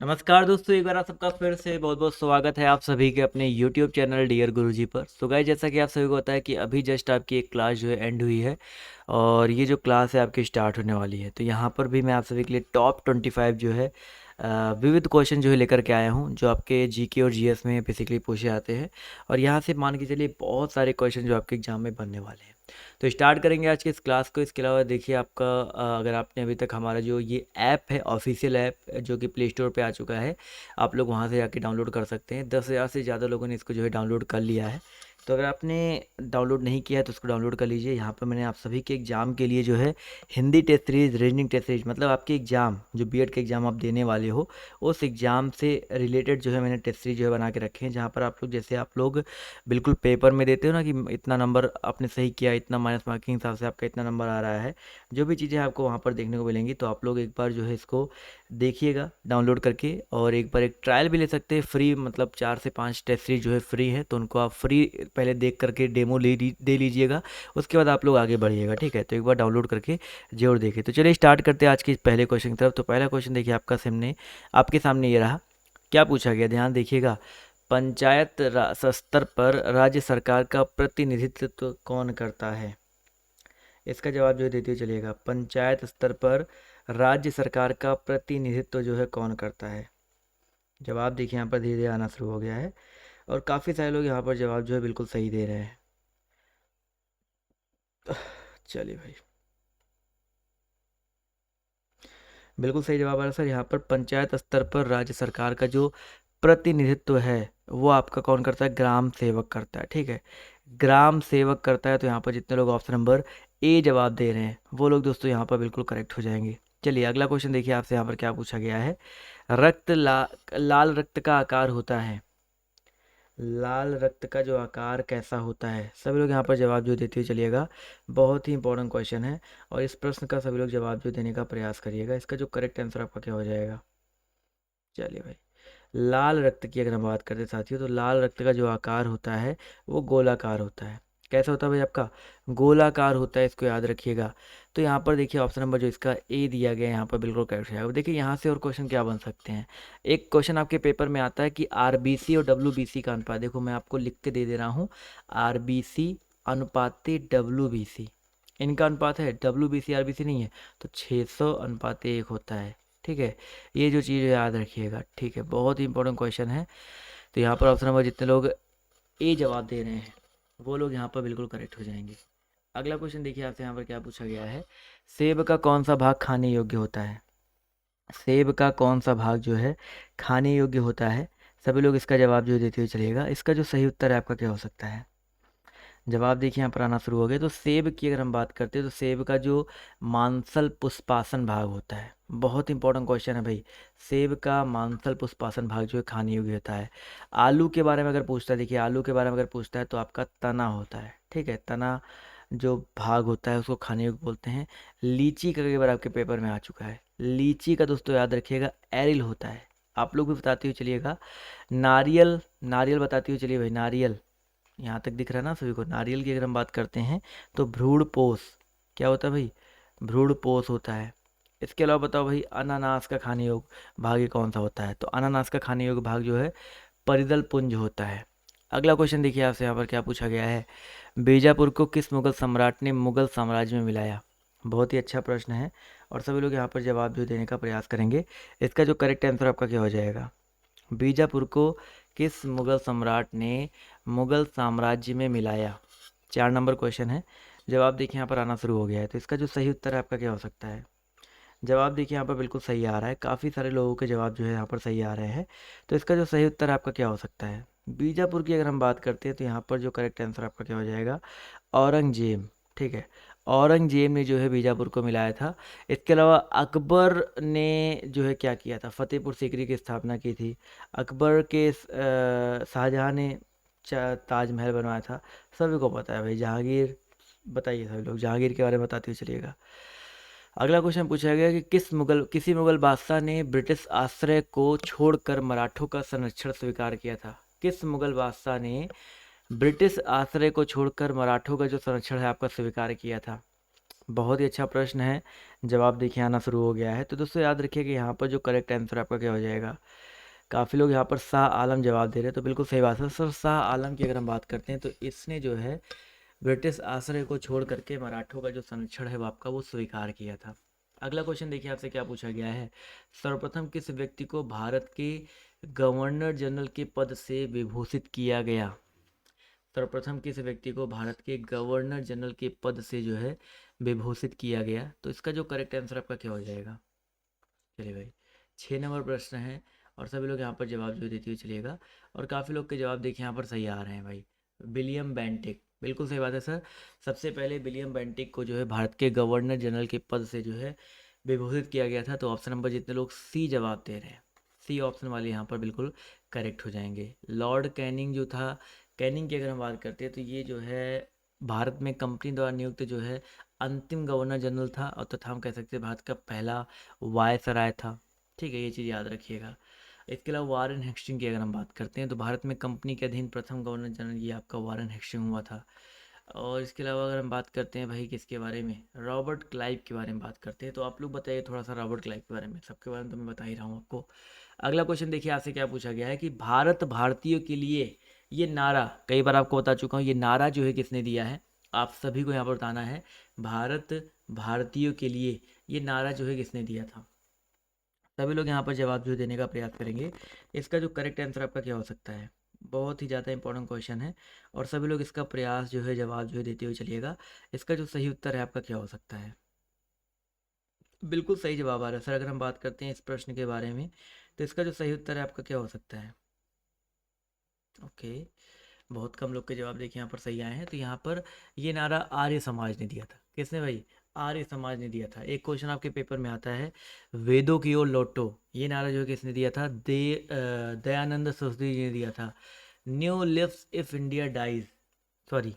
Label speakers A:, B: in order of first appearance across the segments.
A: नमस्कार दोस्तों, एक बार आप सबका फिर से बहुत बहुत स्वागत है आप सभी के अपने YouTube चैनल डियर गुरुजी पर। सो गाइस, जैसा कि आप सभी को पता है कि अभी जस्ट आपकी एक क्लास जो है एंड हुई है और ये जो क्लास है आपकी स्टार्ट होने वाली है। तो यहाँ पर भी मैं आप सभी के लिए टॉप 25 जो है विविध क्वेश्चन जो है लेकर के आया हूँ, जो आपके जीके और जीएस में बेसिकली पूछे जाते हैं। और यहाँ से मान के चलिए बहुत सारे क्वेश्चन जो आपके एग्जाम में बनने वाले हैं। तो स्टार्ट करेंगे आज के इस क्लास को। इसके अलावा देखिए आपका अगर आपने अभी तक हमारा जो ये ऐप है, ऑफिशियल ऐप जो कि प्ले स्टोर पे आ चुका है, आप लोग वहाँ से जाके डाउनलोड कर सकते हैं। 10,000 से ज़्यादा लोगों ने इसको जो है डाउनलोड कर लिया है। तो अगर आपने डाउनलोड नहीं किया है तो उसको डाउनलोड कर लीजिए। यहाँ पर मैंने आप सभी के एग्ज़ाम के लिए जो है Hindi test series, reasoning test series, मतलब आपके एग्ज़ाम जो बीएड के एग्ज़ाम आप देने वाले हो उस एग्ज़ाम से रिलेटेड जो है मैंने टेस्ट सीरीज जो है बना के रखे हैं। जहाँ पर आप लोग, जैसे आप लोग बिल्कुल पेपर में देते हो ना कि इतना नंबर आपने सही किया, इतना माइनस मार्किंग हिसाब से आपका इतना नंबर आ रहा है, जो भी चीज़ें आपको वहाँ पर देखने को मिलेंगी। तो आप लोग एक बार जो है इसको देखिएगा डाउनलोड करके, और एक बार एक ट्रायल भी ले सकते हैं फ्री, मतलब 4 से 5 टेस्ट सीरीज जो है फ्री है। तो उनको आप फ्री पहले देख करके डेमो दे लीजिएगा, उसके बाद आप लोग आगे बढ़िएगा। ठीक है, तो एक बार डाउनलोड करके जरूर देखिए। तो चलिए स्टार्ट करते हैं आज के पहले क्वेश्चन की तरफ। तो पहला क्वेश्चन देखिए आपके सामने ये रहा। क्या पूछा गया, ध्यान देखिएगा। पंचायत स्तर पर राज्य सरकार का प्रतिनिधित्व कौन करता है? इसका जवाब जो है देते हुए चलिएगा। पंचायत स्तर पर राज्य सरकार का प्रतिनिधित्व जो है कौन करता है? जवाब देखिए यहाँ पर धीरे धीरे आना शुरू हो गया है और काफ़ी सारे लोग यहाँ पर जवाब जो है बिल्कुल सही दे रहे हैं। चलिए भाई, बिल्कुल सही जवाब आ रहा है सर। यहाँ पर पंचायत स्तर पर राज्य सरकार का जो प्रतिनिधित्व है वो आपका कौन करता है? ग्राम सेवक करता है। ठीक है, ग्राम सेवक करता है। तो यहाँ पर जितने लोग ऑप्शन नंबर ए जवाब दे रहे हैं वो लोग दोस्तों यहाँ पर बिल्कुल करेक्ट हो जाएंगे। चलिए अगला क्वेश्चन देखिए आपसे यहाँ पर क्या पूछा गया है। लाल रक्त का आकार होता है। लाल रक्त का जो आकार कैसा होता है? सभी लोग यहाँ पर जवाब जो देते हुए चलिएगा। बहुत ही इंपॉर्टेंट क्वेश्चन है और इस प्रश्न का सभी लोग जवाब जो देने का प्रयास करिएगा। इसका जो करेक्ट आंसर आपका क्या हो जाएगा? चलिए भाई, लाल रक्त की अगर हम बात करते हैं साथियों, तो लाल रक्त का जो आकार होता है वो गोलाकार होता है। कैसा होता है भाई आपका? गोलाकार होता है, इसको याद रखिएगा। तो यहाँ पर देखिए ऑप्शन नंबर जो इसका ए दिया गया है यहाँ पर बिल्कुल करेक्ट है। अब देखिए यहाँ से और क्वेश्चन क्या बन सकते हैं। एक क्वेश्चन आपके पेपर में आता है कि आरबीसी और डब्ल्यूबीसी का अनुपात। देखो मैं आपको लिख के दे दे रहा हूँ, आरबीसी अनुपाते डब्ल्यूबीसी, इनका अनुपात है। डब्ल्यूबीसी आरबीसी नहीं है, तो 600 अनुपात 1 होता है। ठीक है, ये जो चीज़ याद रखिएगा। ठीक है, बहुत ही इंपॉर्टेंट क्वेश्चन है। तो यहाँ पर ऑप्शन नंबर जितने लोग ए जवाब दे रहे हैं वो लोग यहाँ पर बिल्कुल करेक्ट हो जाएंगे। अगला क्वेश्चन देखिए आपसे यहाँ पर क्या पूछा गया है। सेब का कौन सा भाग खाने योग्य होता है? सेब का कौन सा भाग जो है खाने योग्य होता है? सभी लोग इसका जवाब जो देते हुए चलिएगा। इसका जो सही उत्तर है आपका क्या हो सकता है? जवाब देखिए यहाँ पर आना शुरू हो गया। तो सेब की अगर हम बात करते हैं तो सेब का जो मांसल पुष्पासन भाग होता है, बहुत इंपॉर्टेंट क्वेश्चन है भाई। सेब का मांसल पुष्पासन भाग जो है खाने योग्य होता है। आलू के बारे में अगर पूछता है, देखिए आलू के बारे में अगर पूछता है तो आपका तना होता है। ठीक है, तना जो भाग होता है उसको खाने योग्य बोलते हैं। लीची का कई बार आपके पेपर में आ चुका है। लीची का दोस्तों याद रखिएगा एरिल होता है। आप लोग भी बताते हुए चलिएगा। नारियल, नारियल बताते हुए चलिए भाई। नारियल यहाँ तक दिख रहा है ना सभी को। नारियल की अगर हम बात करते हैं तो भ्रूणपोष क्या होता है भाई? भ्रूणपोष होता है। इसके अलावा बताओ भाई, अनानास का खाने योग्य भाग ये कौन सा होता है? तो अनानास का खाने योग्य भाग जो है परिदल पुंज होता है। अगला क्वेश्चन देखिए आपसे यहाँ पर क्या पूछा गया है। बीजापुर को किस मुगल सम्राट ने मुगल साम्राज्य में मिलाया? बहुत ही अच्छा प्रश्न है और सभी लोग यहाँ पर जवाब जो देने का प्रयास करेंगे। इसका जो करेक्ट आंसर आपका क्या हो जाएगा? बीजापुर को किस मुगल सम्राट ने मुगल साम्राज्य में मिलाया? 4 नंबर क्वेश्चन है। जवाब देखिए यहाँ पर आना शुरू हो गया है। तो इसका जो सही उत्तर है आपका क्या हो सकता है? जवाब देखिए यहाँ पर बिल्कुल सही आ रहा है। काफ़ी सारे लोगों के जवाब जो है यहाँ पर सही आ रहे हैं। तो इसका जो सही उत्तर आपका क्या हो सकता है? बीजापुर की अगर हम बात करते हैं तो यहाँ पर जो करेक्ट आंसर आपका क्या हो जाएगा? औरंगजेब। ठीक है, औरंगजेब ने जो है बीजापुर को मिलाया था। इसके अलावा अकबर ने जो है क्या किया था? फतेहपुर सीकरी की स्थापना की थी। अकबर के शाहजहाँ ने ताजमहल बनवाया था। सभी को पता है भाई। जहांगीर, बताइए सभी लोग जहांगीर के बारे में बताते हुए चलिएगा। अगला क्वेश्चन पूछा गया कि किसी मुगल बादशाह ने ब्रिटिश आश्रय को छोड़कर मराठों का संरक्षण स्वीकार किया था? किस मुगल बादशाह ने ब्रिटिश आश्रय को छोड़कर मराठों का जो संरक्षण है आपका स्वीकार किया था? बहुत ही अच्छा प्रश्न है। जवाब देखिए आना शुरू हो गया है। तो दोस्तों याद रखिए कि यहाँ पर जो करेक्ट आंसर आपका क्या हो जाएगा। काफ़ी लोग यहाँ पर शाह आलम जवाब दे रहे हैं, तो बिल्कुल सही बात है सर। शाह आलम की अगर हम बात करते हैं तो इसने जो है ब्रिटिश आश्रय को छोड़ करके मराठों का जो संरक्षण है वो आपका वो स्वीकार किया था। अगला क्वेश्चन देखिए आपसे क्या पूछा गया है। सर्वप्रथम किस व्यक्ति को भारत के गवर्नर जनरल के पद से विभूषित किया गया। सर्वप्रथम किस व्यक्ति को भारत के गवर्नर जनरल के पद से जो है विभूषित किया गया। तो इसका जो करेक्ट आंसर आपका क्या हो जाएगा। चलिए भाई, 6 नंबर प्रश्न है और सभी लोग यहाँ पर जवाब जो देते हुए चलिएगा। और काफ़ी लोग के जवाब देखिए यहाँ पर सही आ रहे हैं भाई। विलियम बेंटिक, बिल्कुल सही बात है सर। सबसे पहले विलियम बेंटिक को जो है भारत के गवर्नर जनरल के पद से जो है विभूषित किया गया था। तो ऑप्शन नंबर जितने लोग सी जवाब दे रहे हैं, सी ऑप्शन वाले यहाँ पर बिल्कुल करेक्ट हो जाएंगे। लॉर्ड कैनिंग जो था, कैनिंग की अगर हम बात करते हैं तो ये जो है भारत में कंपनी द्वारा नियुक्त जो है अंतिम गवर्नर जनरल था, और तथा हम कह सकते हैं भारत का पहला वायसराय था। ठीक है, ये चीज़ याद रखिएगा। इसके अलावा वारेन हेस्टिंग की अगर हम बात करते हैं तो भारत में कंपनी के अधीन प्रथम गवर्नर जनरल ये आपका वारेन हेस्टिंग हुआ था। और इसके अलावा अगर हम बात करते हैं भाई किसके बारे में, रॉबर्ट क्लाइव के बारे में बात करते हैं। तो आप लोग बताइए थोड़ा सा रॉबर्ट क्लाइव के बारे में। सबके बारे में तो मैं बता ही रहा हूँ आपको। अगला क्वेश्चन देखिए आपसे क्या पूछा गया है कि भारत भारतीयों के लिए ये नारा, कई बार आपको बता चुका हूँ, ये नारा जो है किसने दिया है। आप सभी को यहाँ पर बताना है, भारत भारतीयों के लिए ये नारा जो है किसने दिया था। सभी लोग यहाँ पर जवाब जो देने का प्रयास करेंगे। इसका जो करेक्ट आंसर आपका क्या हो सकता है। बहुत ही ज़्यादा इंपॉर्टेंट क्वेश्चन है और सभी लोग इसका प्रयास जो है जवाब जो है देते हुए चलिएगा। इसका जो सही उत्तर है आपका क्या हो सकता है। बिल्कुल सही जवाब आ रहा है सर। अगर हम बात करते हैं इस प्रश्न के बारे में तो इसका जो सही उत्तर है आपका क्या हो सकता है। ओके, बहुत कम लोग के जवाब देखिए यहाँ पर सही आए हैं। तो यहाँ पर ये नारा आर्य समाज ने दिया था। किसने भाई, आर्य समाज ने दिया था। एक क्वेश्चन आपके पेपर में आता है, वेदों की ओर लौटो, ये नारा जो है किसने दिया था। दयानंद सरस्वती जी ने दिया था। New lives if India dies, sorry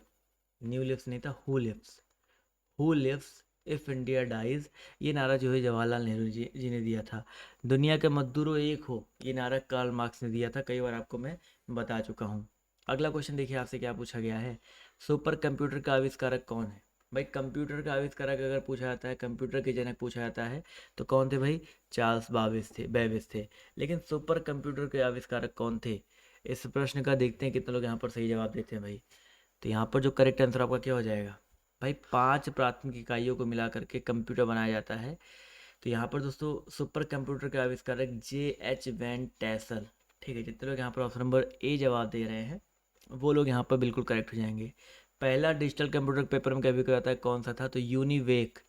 A: new lives नहीं था, who lives if India dies, ये नारा जो है जवाहरलाल नेहरू जी ने दिया था। दुनिया के मजदूरों एक हो, ये नारा कार्ल मार्क्स ने दिया था। कई बार आपको मैं बता चुका हूँ। अगला क्वेश्चन देखिए आपसे क्या पूछा गया है। सुपर कंप्यूटर का आविष्कारक कौन है। भाई कंप्यूटर का आविष्कारक अगर पूछा जाता है, कंप्यूटर के जनक पूछा जाता है तो कौन थे भाई, चार्ल्स बेबिज थे। लेकिन सुपर कंप्यूटर के आविष्कारक कौन थे, इस प्रश्न का देखते हैं कितने लोग यहाँ पर सही जवाब देते हैं भाई। तो यहाँ पर जो करेक्ट आंसर आपका क्या हो जाएगा भाई, 5 प्राथमिक इकाइयों को मिला करके कंप्यूटर बनाया जाता है। तो यहाँ पर दोस्तों सुपर कंप्यूटर के आविष्कारक J.H. Van Tassel. ठीक है, जितने लोग यहाँ पर ऑप्शन नंबर ए जवाब दे रहे हैं वो लोग यहाँ पर बिल्कुल करेक्ट हो जाएंगे। पहला डिजिटल कंप्यूटर पेपर में कभी क्या था, कौन सा था, तो यूनिवेक।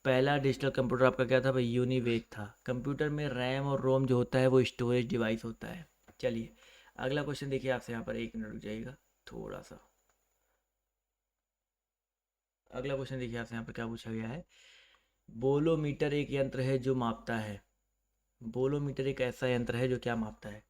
A: पहला डिजिटल कंप्यूटर आपका क्या था भाई, यूनिवेक था। कंप्यूटर में रैम और रोम जो होता है वो स्टोरेज डिवाइस होता है। चलिए अगला क्वेश्चन देखिए आपसे, यहाँ पर 1 मिनट रुक जाइएगा थोड़ा सा। अगला क्वेश्चन देखिए आपसे यहाँ पर क्या पूछा गया है। बोलोमीटर एक यंत्र है जो मापता है। बोलोमीटर एक ऐसा यंत्र है जो क्या मापता है।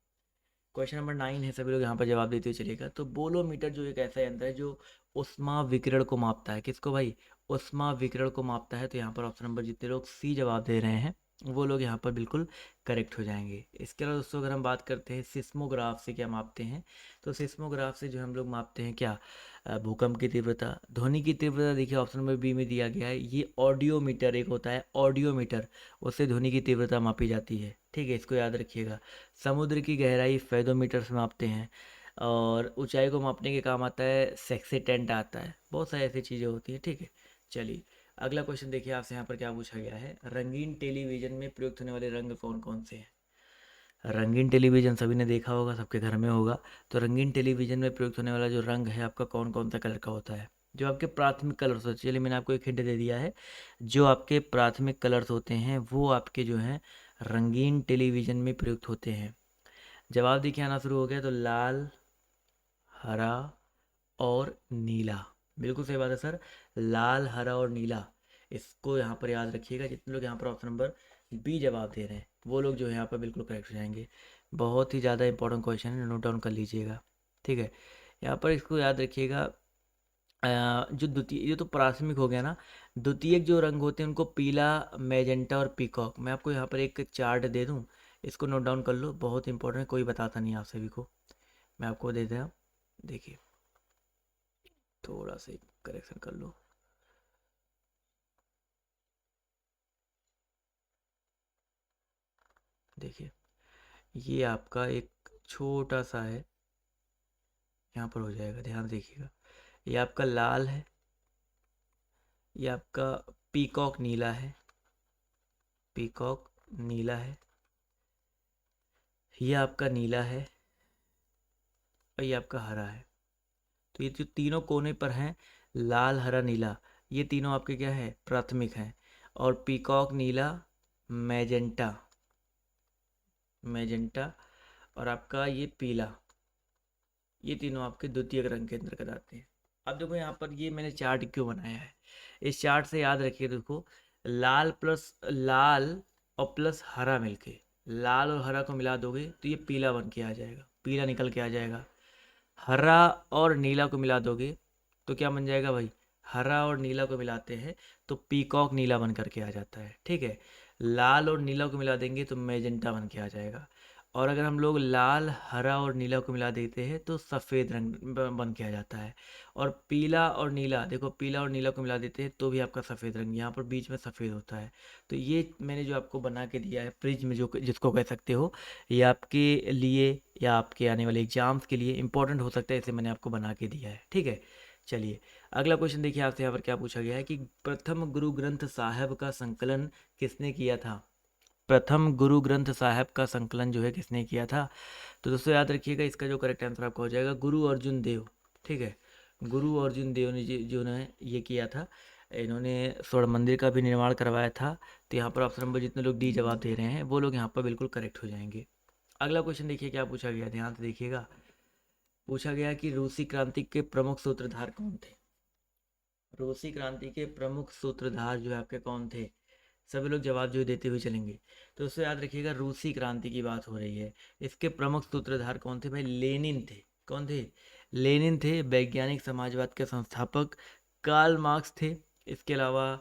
A: क्वेश्चन नंबर 9 है, सभी लोग यहाँ पर जवाब देते हुए चलिएगा। तो बोलोमीटर जो एक ऐसा यंत्र है जो उष्मा विकिरण को मापता है। किसको भाई, उष्मा विकिरण को मापता है। तो यहाँ पर ऑप्शन नंबर जितने लोग सी जवाब दे रहे हैं वो लोग यहाँ पर बिल्कुल करेक्ट हो जाएंगे। इसके अलावा दोस्तों अगर हम बात करते हैं सिस्मोग्राफ से क्या मापते हैं, तो सिस्मोग्राफ से जो हम लोग मापते हैं क्या, भूकंप की तीव्रता, ध्वनि की तीव्रता। देखिए ऑप्शन नंबर बी में दिया गया है, ये ऑडियोमीटर एक होता है, ऑडियोमीटर, उससे ध्वनि की तीव्रता मापी जाती है। ठीक है, इसको याद रखिएगा। समुद्र की गहराई फेदोमीटर से मापते हैं। और ऊंचाई को मापने के काम आता है सेक्सीटेंट आता है। बहुत सारी ऐसी चीज़ें होती हैं। ठीक है, चलिए अगला क्वेश्चन देखिए आपसे यहाँ पर क्या पूछा गया है। रंगीन टेलीविजन में प्रयुक्त होने वाले रंग कौन कौन से हैं। रंगीन टेलीविज़न सभी ने देखा होगा, सबके घर में होगा। तो रंगीन टेलीविज़न में प्रयुक्त होने वाला जो रंग है आपका कौन कौन सा कलर का होता है। जो आपके प्राथमिक कलर्स होते हैं, चलिए मैंने आपको एक हिंट दे दिया है। जो आपके प्राथमिक कलर्स होते हैं वो आपके जो हैं रंगीन टेलीविज़न में प्रयुक्त होते हैं। जवाब देखिए आना शुरू हो गया। तो लाल, हरा और नीला, बिल्कुल सही बात है सर। लाल, हरा और नीला, इसको यहाँ पर याद रखिएगा। जितने लोग यहाँ पर ऑप्शन नंबर बी जवाब दे रहे हैं वो लोग जो है यहाँ पर बिल्कुल करेक्ट हो जाएंगे। बहुत ही ज़्यादा इंपॉर्टेंट क्वेश्चन है, नोट डाउन कर लीजिएगा। ठीक है, यहाँ पर इसको याद रखिएगा। जो द्वितीय, ये तो प्राथमिक हो गया ना। द्वितीयक जो रंग होते हैं उनको पीला, मैजेंटा और पीकॉक। मैं आपको यहाँ पर एक चार्ट दे दूँ, इसको नोट डाउन कर लो, बहुत इंपॉर्टेंट है, कोई बताता नहीं आप सभी को। मैं आपको दे दिया, देखिए थोड़ा सा करेक्शन कर लो। देखिए ये आपका एक छोटा सा है, यहाँ पर हो जाएगा, ध्यान से देखिएगा। ये आपका लाल है, ये आपका पीकॉक नीला है, पीकॉक नीला है, ये आपका नीला है और ये आपका हरा है। तो ये जो तीनों कोने पर हैं, लाल हरा नीला, ये तीनों आपके क्या है, प्राथमिक हैं। और पीकॉक नीला, मैजेंटा, मैजेंटा और आपका ये पीला, ये तीनों आपके द्वितीयक रंग के अंतर्गत आते हैं। अब देखो यहाँ पर ये मैंने चार्ट क्यों बनाया है, इस चार्ट से याद रखिए, देखो लाल प्लस लाल और प्लस हरा मिलके, लाल और हरा को मिला दोगे तो ये पीला बन के आ जाएगा, पीला निकल के आ जाएगा। हरा और नीला को मिला दोगे तो क्या बन जाएगा भाई, हरा और नीला को मिलाते हैं तो पीकॉक नीला बन करके आ जाता है, ठीक है। लाल और नीला को मिला देंगे तो मैजेंटा बन के आ जाएगा। और अगर हम लोग लाल हरा और नीला को मिला देते हैं तो सफ़ेद रंग बन के आ जाता है। और पीला और नीला, देखो पीला और नीला को मिला देते हैं तो भी आपका सफ़ेद रंग, यहाँ पर बीच में सफ़ेद होता है। तो ये मैंने जो आपको बना के दिया है प्रिज्म, जो जिसको कह सकते हो, ये आपके लिए या आपके आने वाले एग्जाम्स के लिए इंपॉर्टेंट हो सकता है, इसे मैंने आपको बना के दिया है, ठीक है। चलिए अगला क्वेश्चन देखिए, आपसे यहाँ पर क्या पूछा गया है कि प्रथम गुरु ग्रंथ साहब का संकलन किसने किया था। प्रथम गुरु ग्रंथ साहब का संकलन जो है किसने किया था। तो दोस्तों याद रखिएगा, इसका जो करेक्ट आंसर आपका हो जाएगा गुरु अर्जुन देव, ठीक है। गुरु अर्जुन देव ने जो ने ये किया था, इन्होंने स्वर्ण मंदिर का भी निर्माण करवाया था। तो यहाँ पर ऑप्शन नंबर जितने लोग डी जवाब दे रहे हैं वो लोग यहाँ पर बिल्कुल करेक्ट हो जाएंगे। अगला क्वेश्चन देखिए क्या पूछा गया, ध्यान से देखिएगा। पूछा गया कि रूसी क्रांति के प्रमुख सूत्रधार कौन थे। रूसी क्रांति के प्रमुख सूत्रधार जो है आपके कौन थे, सभी लोग जवाब जो है देते हुए चलेंगे। तो उससे याद रखिएगा, रूसी क्रांति की बात हो रही है, इसके प्रमुख सूत्रधार कौन थे भाई, लेनिन थे। कौन थे, लेनिन थे। वैज्ञानिक समाजवाद के संस्थापक कार्ल मार्क्स थे। इसके अलावा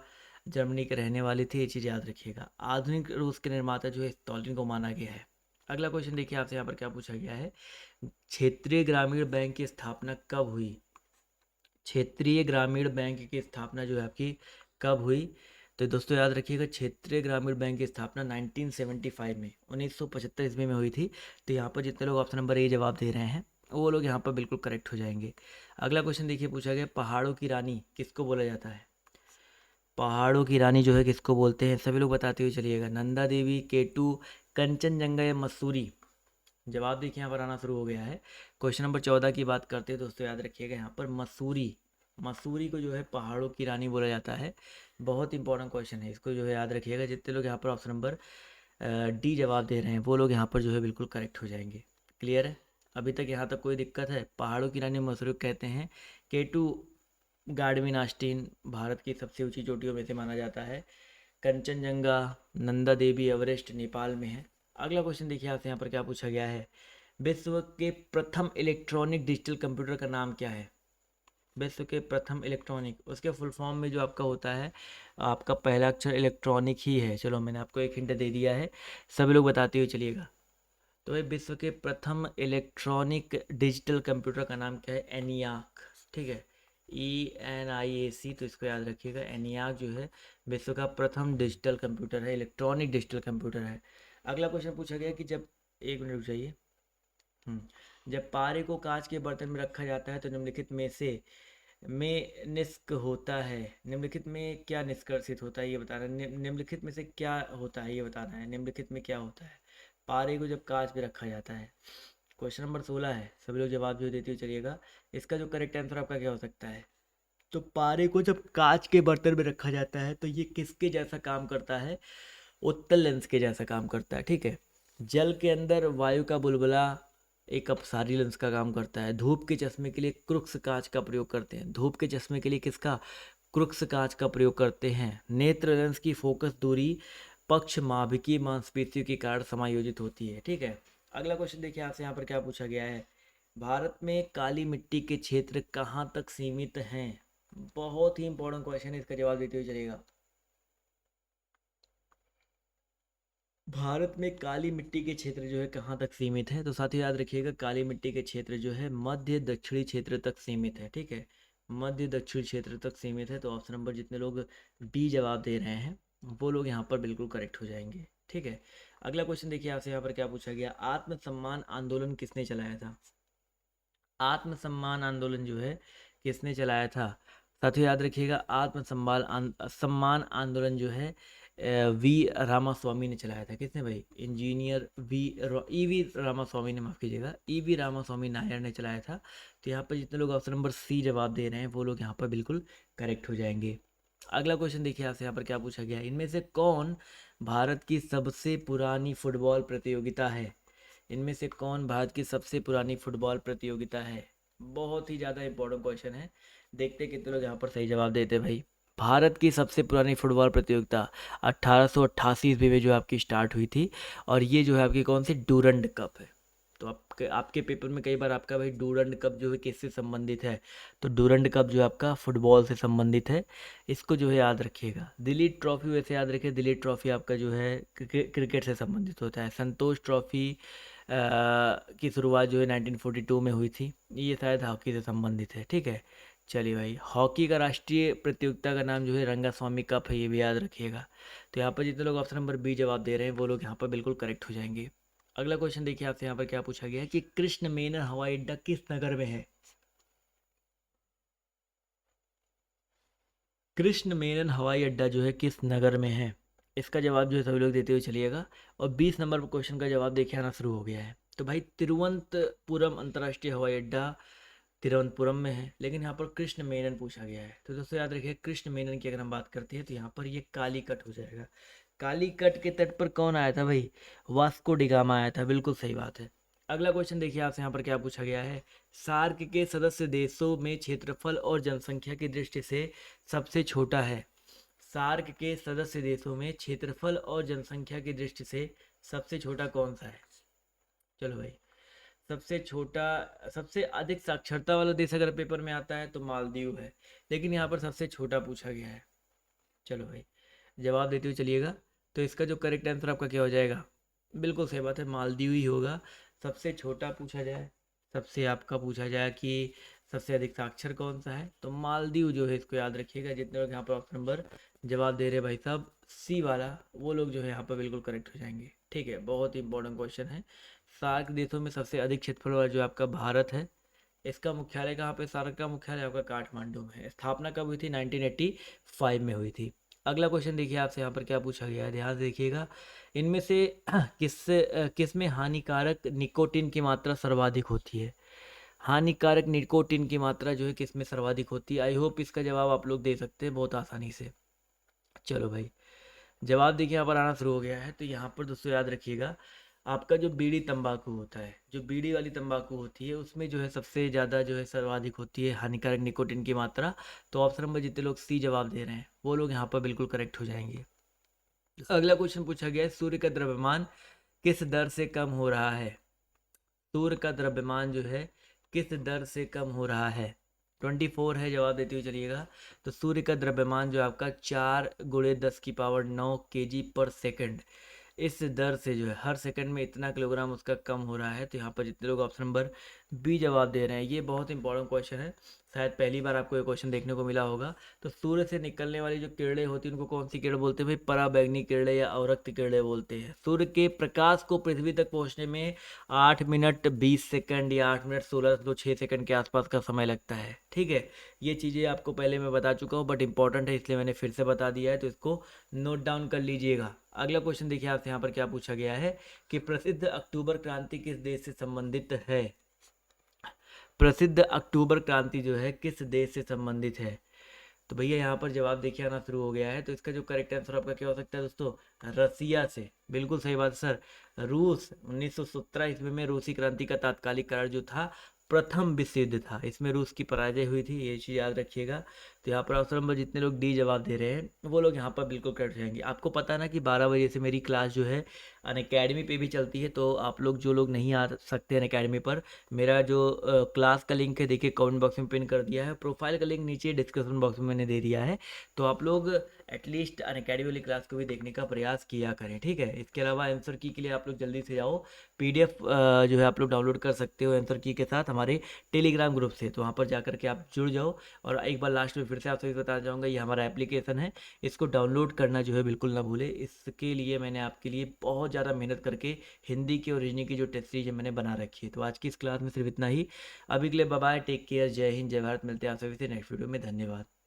A: जर्मनी के रहने वाले थे, ये चीज़ याद रखिएगा। आधुनिक रूस के निर्माता जो है स्टालिन को माना गया है। अगला क्वेश्चन देखिए, आपसे यहाँ पर क्या पूछा गया है, क्षेत्रीय ग्रामीण बैंक की स्थापना कब हुई। क्षेत्रीय ग्रामीण बैंक की स्थापना जो है आपकी कब हुई। तो दोस्तों याद रखिएगा, क्षेत्रीय ग्रामीण बैंक की स्थापना 1975 में, 1975 ईस्वी में हुई थी। तो यहाँ पर जितने लोग ऑप्शन नंबर ए जवाब दे रहे हैं वो लोग यहाँ पर बिल्कुल करेक्ट हो जाएंगे। अगला क्वेश्चन देखिए, पूछा गया पहाड़ों की रानी किसको बोला जाता है। पहाड़ों की रानी जो है किसको बोलते हैं, सभी लोग बताते हुए चलिएगा। नंदा देवी, केटू, कंचनजंगा या मसूरी। जवाब देखिए यहाँ पर आना शुरू हो गया है। क्वेश्चन नंबर 14 की बात करते हैं दोस्तों, याद रखिएगा यहाँ पर मसूरी, मसूरी को जो है पहाड़ों की रानी बोला जाता है। बहुत इंपॉर्टेंट क्वेश्चन है, इसको जो है याद रखिएगा। जितने लोग यहाँ पर ऑप्शन नंबर डी जवाब दे रहे हैं वो लोग यहाँ पर जो है बिल्कुल करेक्ट हो जाएंगे। क्लियर है, अभी तक यहाँ तक कोई दिक्कत है। पहाड़ों की रानी मसूरी को कहते हैं। केटू गाडविन आस्टीन भारत की सबसे ऊंची चोटियों में से माना जाता है। कंचनजंगा, नंदा देवी एवरेस्ट नेपाल में है। अगला क्वेश्चन देखिए, आपसे यहाँ पर क्या पूछा गया है, विश्व के प्रथम इलेक्ट्रॉनिक डिजिटल कंप्यूटर का नाम क्या है। विश्व के प्रथम इलेक्ट्रॉनिक, उसके फुल फॉर्म में जो आपका होता है, आपका पहला अक्षर इलेक्ट्रॉनिक ही है। चलो मैंने आपको एक हिंट दे दिया है, सभी लोग बताते हुए चलिएगा। तो ये विश्व के प्रथम इलेक्ट्रॉनिक डिजिटल कंप्यूटर का नाम क्या है, एनियाक, ठीक है। ENIAC, तो इसको याद रखिएगा। एनियाक जो है विश्व का प्रथम डिजिटल कंप्यूटर है, इलेक्ट्रॉनिक डिजिटल कंप्यूटर है। अगला क्वेश्चन पूछा गया कि जब, एक मिनट रुक जाइए। जब पारे को कांच के बर्तन में रखा जाता है तो निम्नलिखित में से में निष्क होता है, निम्नलिखित में क्या निष्कर्षित होता है ये बताना है। निम्नलिखित में से क्या होता है ये बताना है, निम्नलिखित में क्या होता है पारे को जब कांच में रखा जाता है। क्वेश्चन नंबर 16 है, सभी लोग जवाब जो देते हुए चलिएगा। इसका जो करेक्ट आंसर आपका क्या हो सकता है, तो पारे को जब कांच के बर्तन में रखा जाता है तो ये किसके जैसा काम करता है, उत्तल लेंस के जैसा काम करता है, ठीक है। जल के अंदर वायु का बुलबुला एक अपसारी लेंस का काम करता है। धूप के चश्मे के लिए क्रुक्स कांच का प्रयोग करते हैं। धूप के चश्मे के लिए किसका, क्रुक्स कांच का प्रयोग करते हैं। नेत्र लेंस की फोकस दूरी पक्ष माभिकी मांसपेशियों के कारण समायोजित होती है, ठीक है। अगला क्वेश्चन देखिए, आपसे यहाँ पर क्या पूछा गया है, भारत में काली मिट्टी के क्षेत्र कहाँ तक सीमित हैं। बहुत ही इंपॉर्टेंट क्वेश्चन है, इसका जवाब देते हुए चलेगा। भारत में काली मिट्टी के क्षेत्र जो है कहाँ तक सीमित है, तो साथ ही याद रखिएगा, काली मिट्टी के क्षेत्र जो है मध्य दक्षिणी क्षेत्र तक सीमित है, ठीक है। मध्य दक्षिण क्षेत्र तक सीमित है। तो ऑप्शन नंबर जितने लोग बी जवाब दे रहे हैं वो लोग यहाँ पर बिल्कुल करेक्ट हो जाएंगे। ठीक है। अगला क्वेश्चन देखिए आपसे यहाँ पर क्या पूछा गया, आत्मसम्मान आंदोलन किसने चलाया था। आत्मसम्मान आंदोलन जो है किसने चलाया था। साथियों याद रखिएगा, सम्मान आंदोलन जो है वी रामास्वामी ने चलाया था। किसने भाई, इंजीनियर ईवी रामास्वामी ने, माफ कीजिएगा, ईवी रामास्वामी नायर ने चलाया था। तो यहाँ पर जितने लोग ऑप्शन नंबर सी जवाब दे रहे हैं वो लोग यहाँ पर बिल्कुल करेक्ट हो जाएंगे। अगला क्वेश्चन देखिए आपसे यहाँ पर क्या पूछा गया है, इनमें से कौन भारत की सबसे पुरानी फुटबॉल प्रतियोगिता है। इनमें से कौन भारत की सबसे पुरानी फुटबॉल प्रतियोगिता है। बहुत ही ज़्यादा इंपॉर्टेंट क्वेश्चन है, देखते कितने लोग यहाँ पर सही जवाब देते हैं भाई। भारत की सबसे पुरानी फुटबॉल प्रतियोगिता 1888 ईस्वी में जो आपकी स्टार्ट हुई थी, और ये जो है आपकी कौन सी डूरंड कप है। तो आपके आपके पेपर में कई बार आपका भाई डूरंड कप जो है किससे संबंधित है, तो डूरंड कप जो है आपका फुटबॉल से संबंधित है। इसको जो है याद रखिएगा। दिलीप ट्रॉफी वैसे याद रखिए, दिलीप ट्रॉफी आपका जो है क्रिकेट से संबंधित होता है। संतोष ट्रॉफी की शुरुआत जो है 1942 में हुई थी, ये शायद हॉकी से संबंधित है। ठीक है, चलिए भाई, हॉकी का राष्ट्रीय प्रतियोगिता का नाम जो है रंगास्वामी कप है, ये भी याद रखिएगा। तो यहाँ पर जितने लोग ऑप्शन नंबर बी जवाब दे रहे हैं वो लोग यहाँ पर बिल्कुल करेक्ट हो जाएंगे। अगला क्वेश्चन देखिए आपसे यहाँ पर क्या पूछा गया है कि कृष्ण मेनन हवाई अड्डा किस नगर में है। कृष्ण मेनन हवाई अड्डा जो है किस नगर में है, इसका जवाब जो है सभी लोग देते हुए चलिएगा। और 20 नंबर पर क्वेश्चन का जवाब देखिए आना शुरू हो गया है। तो भाई तिरुवनंतपुरम अंतर्राष्ट्रीय हवाई अड्डा तिरुवनंतपुरम में है, लेकिन यहाँ पर कृष्ण मेनन पूछा गया है। तो दोस्तों याद रखिए, कृष्ण मेनन की अगर हम बात करते हैं तो यहाँ पर ये कालीकट हो जाएगा। कालीकट के तट पर कौन आया था भाई, वास्को डिगामा आया था, बिल्कुल सही बात है। अगला क्वेश्चन देखिए आपसे यहाँ पर क्या पूछा गया है, सार्क के सदस्य देशों में क्षेत्रफल और जनसंख्या की दृष्टि से सबसे छोटा है। सार्क के सदस्य देशों में क्षेत्रफल और जनसंख्या की दृष्टि से सबसे छोटा कौन सा है। चलो भाई, सबसे छोटा, सबसे अधिक साक्षरता वाला देश अगर पेपर में आता है तो मालदीव है, लेकिन यहाँ पर सबसे छोटा पूछा गया है। चलो भाई, जवाब देते हुए चलिएगा। तो इसका जो करेक्ट आंसर आपका क्या हो जाएगा, बिल्कुल सही बात है, मालदीव ही होगा। सबसे छोटा पूछा जाए, सबसे आपका पूछा जाए कि सबसे अधिक साक्षर कौन सा है, तो मालदीव जो है, इसको याद रखिएगा। जितने लोग यहाँ पर ऑप्शन नंबर जवाब दे रहे हैं भाई साहब सी वाला, वो लोग जो है यहाँ पर बिल्कुल करेक्ट हो जाएंगे। ठीक है, बहुत ही इंपॉर्टेंट क्वेश्चन है। सार्क देशों में सबसे अधिक क्षेत्रफल वाला जो आपका भारत है, इसका मुख्यालय कहाँ पे, सार्क का मुख्यालय आपका काठमांडू में है। स्थापना कब हुई थी, 1985 में हुई थी। अगला क्वेश्चन देखिए आपसे यहाँ पर क्या पूछा गया है, ध्यान से देखिएगा। इनमें से किस में हानिकारक निकोटीन की मात्रा सर्वाधिक होती है। हानिकारक निकोटीन की मात्रा जो है किस में सर्वाधिक होती है। आई होप इसका जवाब आप लोग दे सकते हैं बहुत आसानी से। चलो भाई, जवाब देखिए यहाँ पर आना शुरू हो गया है। तो यहाँ पर दोस्तों याद रखिएगा, आपका जो बीड़ी तंबाकू होता है, जो बीड़ी वाली तंबाकू होती है, उसमें जो है सबसे ज़्यादा जो है सर्वाधिक होती है हानिकारक निकोटीन की मात्रा। तो ऑप्शन नंबर जितने लोग सी जवाब दे रहे हैं वो लोग यहाँ पर बिल्कुल करेक्ट हो जाएंगे। अगला क्वेश्चन पूछा गया है, सूर्य का द्रव्यमान किस दर से कम हो रहा है। सूर्य का द्रव्यमान जो है किस दर से कम हो रहा है। 24 है, जवाब देते हुए चलिएगा। तो सूर्य का द्रव्यमान जो आपका 4 × 10⁻⁹ इस दर से जो है हर सेकंड में इतना किलोग्राम उसका कम हो रहा है। तो यहाँ पर जितने लोग ऑप्शन नंबर बी जवाब दे रहे हैं, ये बहुत इंपॉर्टेंट क्वेश्चन है, शायद पहली बार आपको ये क्वेश्चन देखने को मिला होगा। तो सूर्य से निकलने वाली जो किरणें होती हैं उनको कौन सी किरण बोलते हैं भाई, पराबैंगनी किरणें या अवरक्त किरणें बोलते हैं। सूर्य के प्रकाश को पृथ्वी तक पहुँचने में 8 मिनट 20 सेकंड या 8 मिनट 16 सेकंड के आसपास का समय लगता है। ठीक है, ये चीज़ें आपको पहले मैं बता चुका हूँ, बट इंपॉर्टेंट है इसलिए मैंने फिर से बता दिया है, तो इसको नोट डाउन कर लीजिएगा। अगला क्वेश्चन देखिए आपसे यहाँ पर क्या पूछा गया है कि प्रसिद्ध अक्टूबर क्रांति किस देश से संबंधित है। प्रसिद्ध अक्टूबर क्रांति जो है किस देश से संबंधित है। तो भैया यहाँ पर जवाब देखिए आना शुरू हो गया है। तो इसका जो करेक्ट आंसर आपका क्या हो सकता है दोस्तों, रसिया से, बिल्कुल सही बात सर। रूस 1917 ईस्वी में रूसी क्रांति का तात्कालिक कारण जो था प्रथम विश्व युद्ध था, इसमें रूस की पराजय हुई थी, ये चीज़ याद रखिएगा। तो यहाँ पर ऑप्शन नंबर जितने लोग डी जवाब दे रहे हैं वो लोग यहाँ पर बिल्कुल करेक्ट हो जाएंगे। आपको पता है ना कि 12 बजे से मेरी क्लास जो है अनअकैडमी पे भी चलती है। तो आप लोग जो लोग नहीं आ सकते अनअकैडमी पर, मेरा जो क्लास का लिंक है देखिए कमेंट बॉक्स में पिन कर दिया है, प्रोफाइल का लिंक नीचे डिस्क्रिप्शन बॉक्स में मैंने दे दिया है। तो आप लोग एटलीस्ट अनअकैडमी वाली क्लास को भी देखने का प्रयास किया करें, ठीक है। इसके अलावा आंसर की के लिए आप लोग जल्दी से जाओ, पीडीएफ जो है आप लोग डाउनलोड कर सकते हो आंसर की के साथ हमारे टेलीग्राम ग्रुप से। तो वहाँ पर जाकर के आप जुड़ जाओ। और एक बार लास्ट में फिर से आपसे बता जाऊँगा, ये हमारा एप्लीकेशन है, इसको डाउनलोड करना जो है बिल्कुल ना भूले। इसके लिए मैंने आपके लिए बहुत ज़्यादा मेहनत करके हिंदी की और रीजनिंग की जो टेस्ट सीरीज है मैंने बना रखी है। तो आज की इस क्लास में सिर्फ इतना ही। अभी के लिए बाय बाय, टेक केयर, जय हिंद, जय भारत। मिलते हैं आप सभी से नेक्स्ट वीडियो में। धन्यवाद।